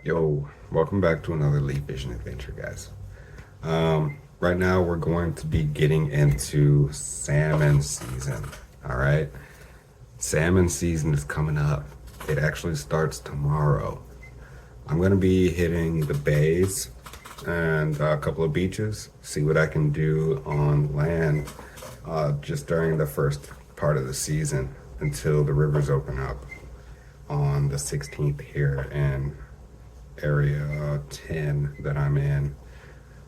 Yo, welcome back to another leaf fishing adventure, guys. Right now we're going to be getting into salmon season. All right, salmon season is coming up. It actually starts tomorrow. I'm gonna be hitting the bays and a couple of beaches, see what I can do on land just during the first part of the season until the rivers open up on the 16th here in area 10 that I'm in.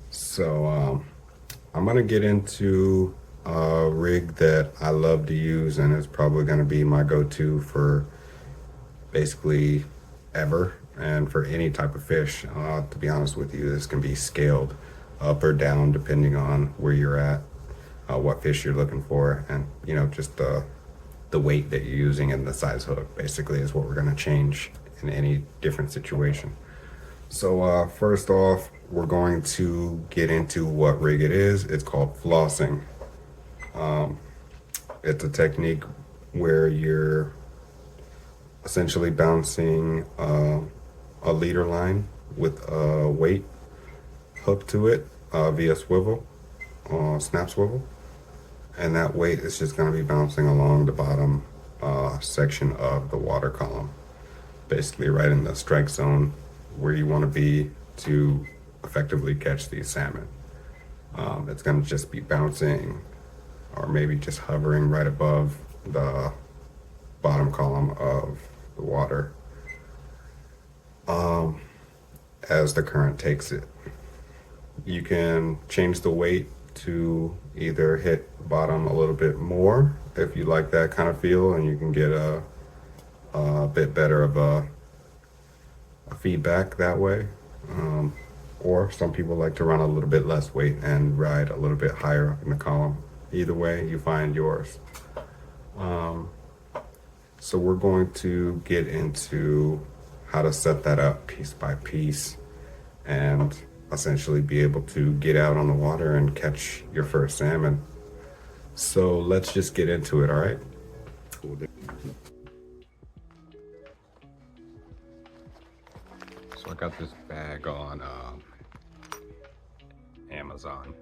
So I'm gonna get into a rig that I love to use, and it's probably gonna be my go-to for basically ever and for any type of fish. To be honest with you, this can be scaled up or down depending on where you're at, what fish you're looking for, and just the weight that you're using and the size hook basically is what we're gonna change in any different situation. So first off, we're going to get into what rig it is. It's called flossing. It's a technique where you're essentially bouncing a leader line with a weight hooked to it via swivel, snap swivel. And that weight is just going to be bouncing along the bottom section of the water column, basically right in the strike zone where you want to be to effectively catch these salmon. It's going to just be bouncing or maybe just hovering right above the bottom column of the water as the current takes it. You can change the weight to either hit bottom a little bit more if you like that kind of feel, and you can get a bit better of a feedback that way. Or some people like to run a little bit less weight and ride a little bit higher in the column. Either way, you find yours. So we're going to get into how to set that up piece by piece and essentially be able to get out on the water and catch your first salmon. So let's just get into it, all right? So I got this bag on Amazon.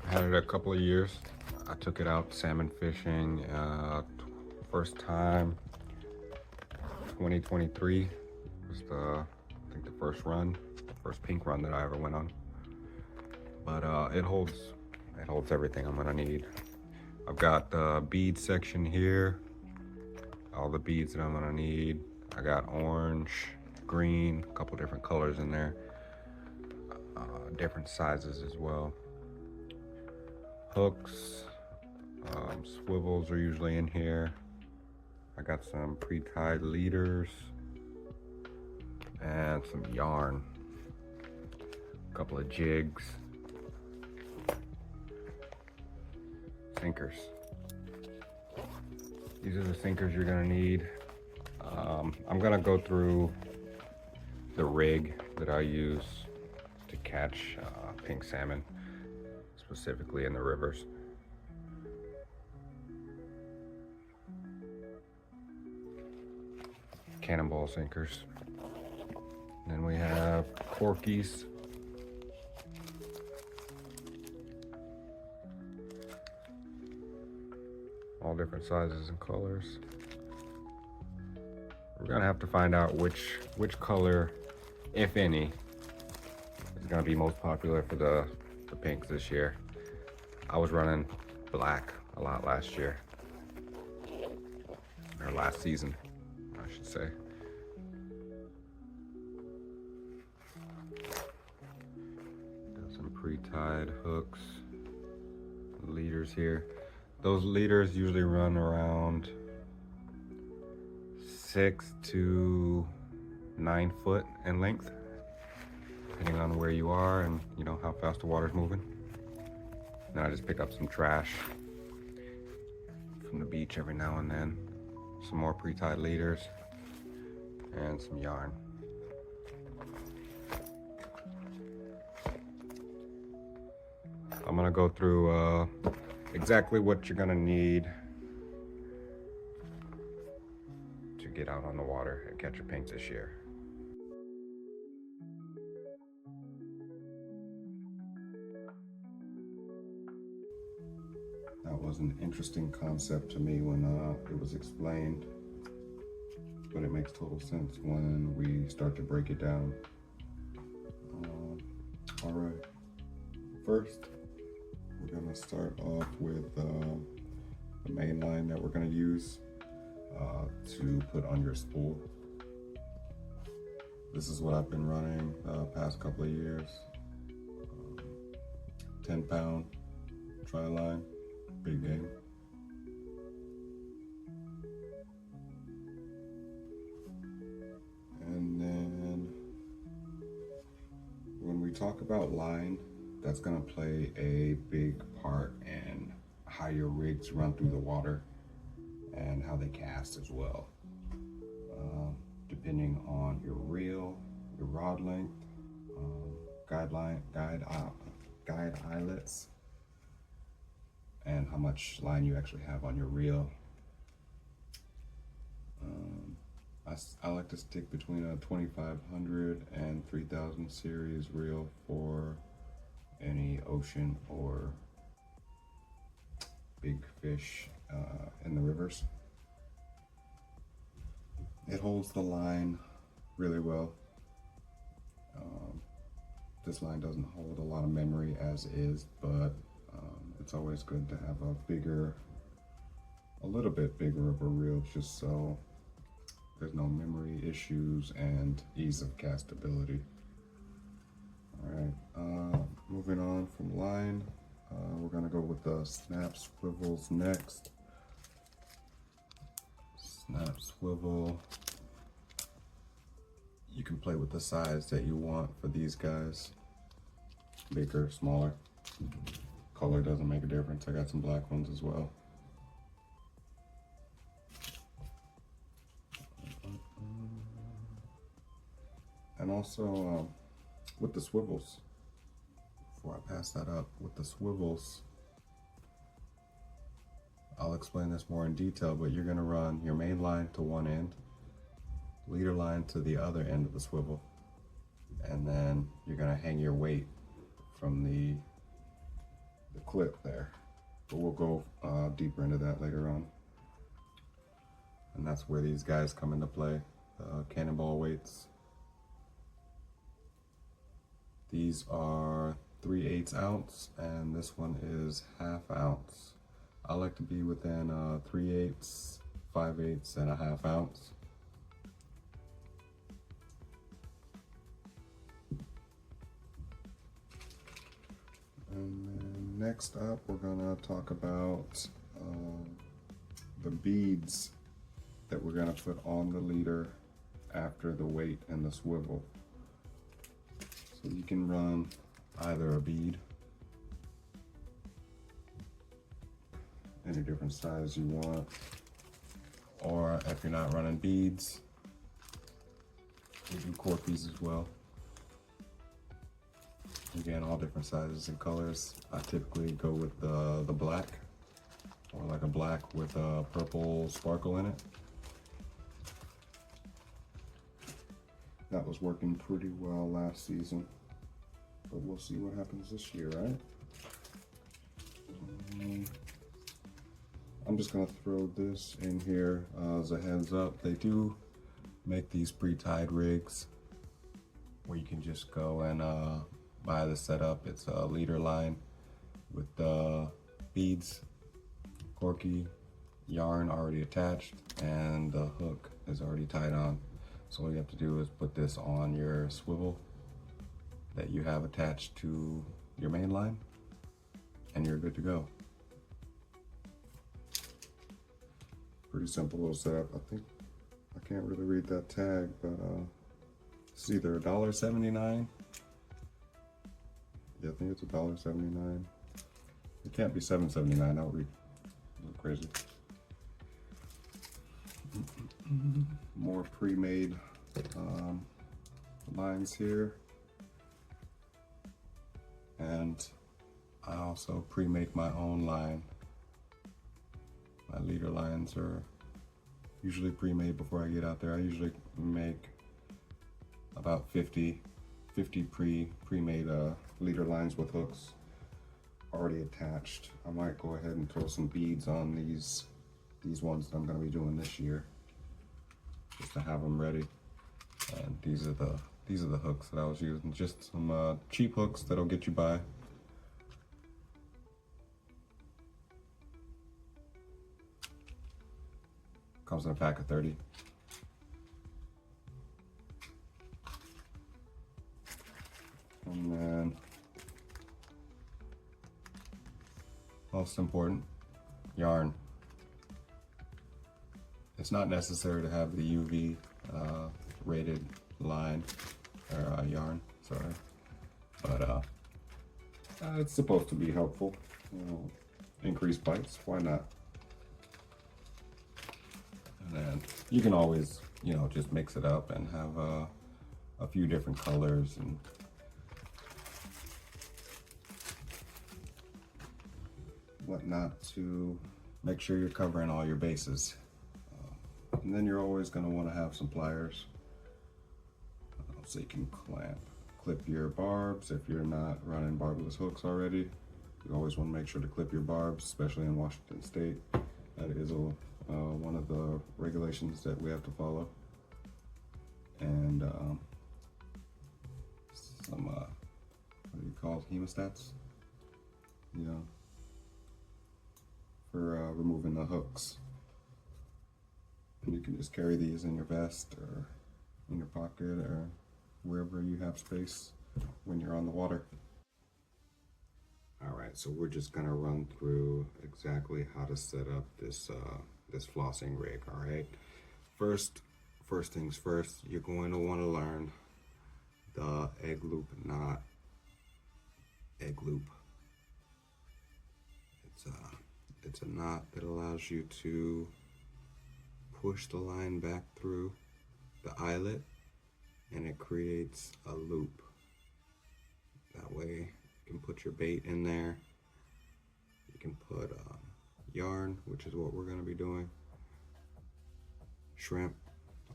I had it a couple of years. I took it out salmon fishing first time 2023 was I think the first pink run that I ever went on. But it holds everything I'm gonna need. I've got the bead section here, all the beads that I'm gonna need. I got orange, green, a couple different colors in there, different sizes as well. Hooks, swivels are usually in here. I got some pre-tied leaders and some yarn, a couple of jigs, sinkers. These are the sinkers you're gonna need. I'm gonna go through the rig that I use to catch pink salmon, specifically in the rivers. Cannonball sinkers. Then we have corkies. All different sizes and colors. We're gonna have to find out which color, if any, is gonna be most popular for the pinks this year. I was running black a lot last year, or last season, I should say. Got some pre-tied hooks, leaders here. Those leaders usually run around 6 to 9 foot in length, depending on where you are and how fast the water's moving. Then I just pick up some trash from the beach every now and then, some more pre-tied leaders, and some yarn. I'm gonna go through exactly what you're gonna need to get out on the water and catch your pink this year. That was an interesting concept to me when it was explained, but it makes total sense when we start to break it down. All right, first we're gonna start off with the main line that we're gonna use to put on your spool. This is what I've been running the past couple of years. 10-pound tri-line, big game. And then when we talk about line, that's gonna play a big part in how your rigs run through the water and how they cast as well. Depending on your reel, your rod length, guide eyelets, and how much line you actually have on your reel. I like to stick between a 2500 and 3000 series reel for any ocean or big fish in the rivers. It holds the line really well. This line doesn't hold a lot of memory as is, but it's always good to have a little bit bigger of a reel, just so there's no memory issues and ease of castability. All right, moving on from line, we're gonna go with the snap swivels next. Snap swivel. You can play with the size that you want for these guys. Bigger, smaller. Color doesn't make a difference. I got some black ones as well. And also with the swivels, before I pass that up, with the swivels, I'll explain this more in detail, but you're gonna run your main line to one end, leader line to the other end of the swivel, and then you're gonna hang your weight from the clip there. But we'll go deeper into that later on. And that's where these guys come into play, cannonball weights. These are 3/8 ounce, and this one is 1/2 ounce. I like to be within 3/8, 5/8, and 1/2 ounce. And then next up, we're gonna talk about the beads that we're gonna put on the leader after the weight and the swivel. So you can run either a bead, any different size you want, or if you're not running beads, we do corkies as well. Again, all different sizes and colors. I typically go with the black, or like a black with a purple sparkle in it. That was working pretty well last season, but we'll see what happens this year, right? I'm just gonna throw this in here as a heads up. They do make these pre-tied rigs where you can just go and buy the setup. It's a leader line with the beads, corky, yarn already attached, and the hook is already tied on. So all you have to do is put this on your swivel that you have attached to your main line, and you're good to go. Pretty simple little setup. I can't really read that tag, but it's either $1.79. Yeah, I think it's $1.79. It can't be $7.79. That would be a little crazy. More pre-made lines here, and I also pre-make my own line My leader lines are usually pre-made before I get out there. I usually make about 50 pre-made leader lines with hooks already attached. I might go ahead and throw some beads on these ones that I'm going to be doing this year, just to have them ready. And these are the hooks that I was using, just some cheap hooks that'll get you by. Comes in a pack of 30. And then, most important, yarn. It's not necessary to have the UV rated line or yarn, sorry, but it's supposed to be helpful. You know, increase bites, why not? And then you can always, you know, just mix it up and have a few different colors and whatnot to make sure you're covering all your bases. And then you're always going to want to have some pliers so you can clip your barbs. If you're not running barbless hooks already, you always want to make sure to clip your barbs, especially in Washington State. That is one of the regulations that we have to follow. And some what do you call it? Hemostats? You know, for removing the hooks. And you can just carry these in your vest or in your pocket or wherever you have space when you're on the water. All right, so we're just gonna run through exactly how to set up this this flossing rig. All right, first things first, you're going to want to learn the egg loop knot. Egg loop. It's a knot that allows you to push the line back through the eyelet, and it creates a loop. That way you can put your bait in there. You can put yarn, which is what we're going to be doing, shrimp,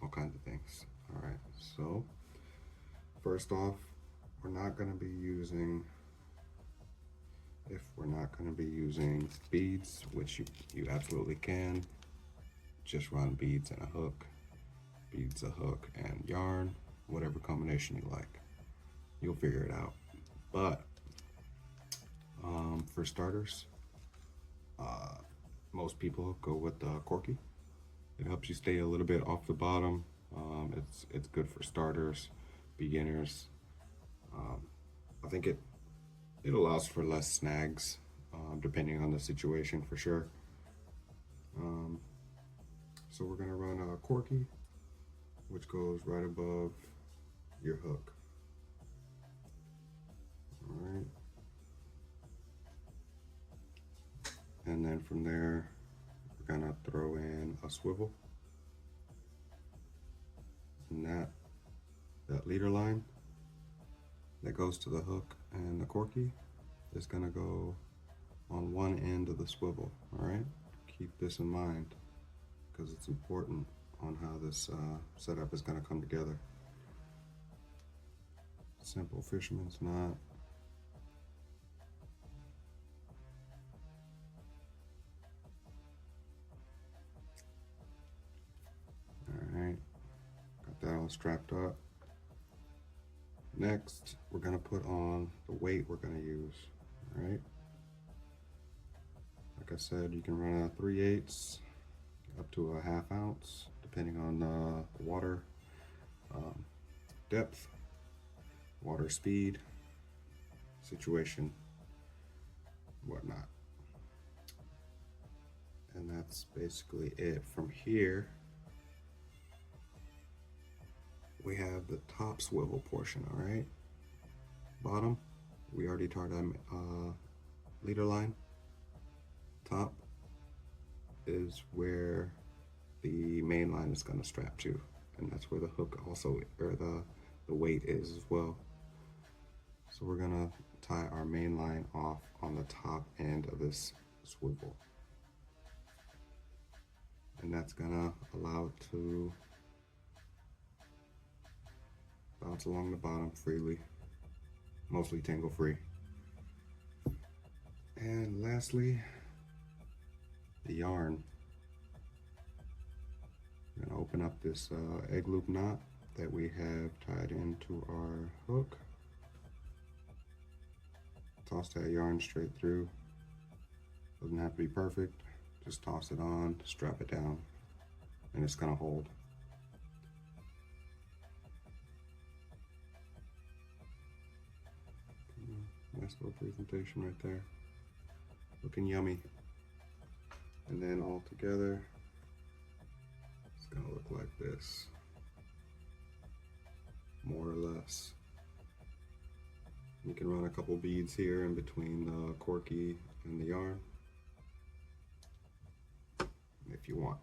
all kinds of things. All right, so first off, we're not going to be using beads, which you absolutely can. Just run beads and a hook, beads, a hook, and yarn, whatever combination you like. You'll figure it out. But for starters, most people go with the corky. It helps you stay a little bit off the bottom. It's good for starters, beginners. I think it allows for less snags, depending on the situation, for sure. So we're gonna run a corky, which goes right above your hook. All right. And then from there, we're gonna throw in a swivel. And that leader line that goes to the hook and the corky is gonna go on one end of the swivel. All right, keep this in mind because it's important on how this setup is gonna come together. Simple fisherman's knot. All right, got that all strapped up. Next, we're gonna put on the weight we're gonna use. All right. Like I said, you can run a 3/8 up to a 1/2 ounce, depending on the water depth, water speed, situation, whatnot. And that's basically it. From here, we have the top swivel portion. All right, bottom, we already tarred our leader line. Top is where the main line is going to strap to, and that's where the hook also, or the weight is as well. So we're going to tie our main line off on the top end of this swivel. and that's gonna allow it to bounce along the bottom freely, mostly tangle free. And lastly, the yarn. I'm gonna open up this egg loop knot that we have tied into our hook. Toss that yarn straight through. Doesn't have to be perfect. Just toss it on, strap it down, and it's gonna hold. Nice little presentation right there. Looking yummy. And then all together, it's gonna look like this, more or less. You can run a couple beads here in between the corky and the yarn if you want.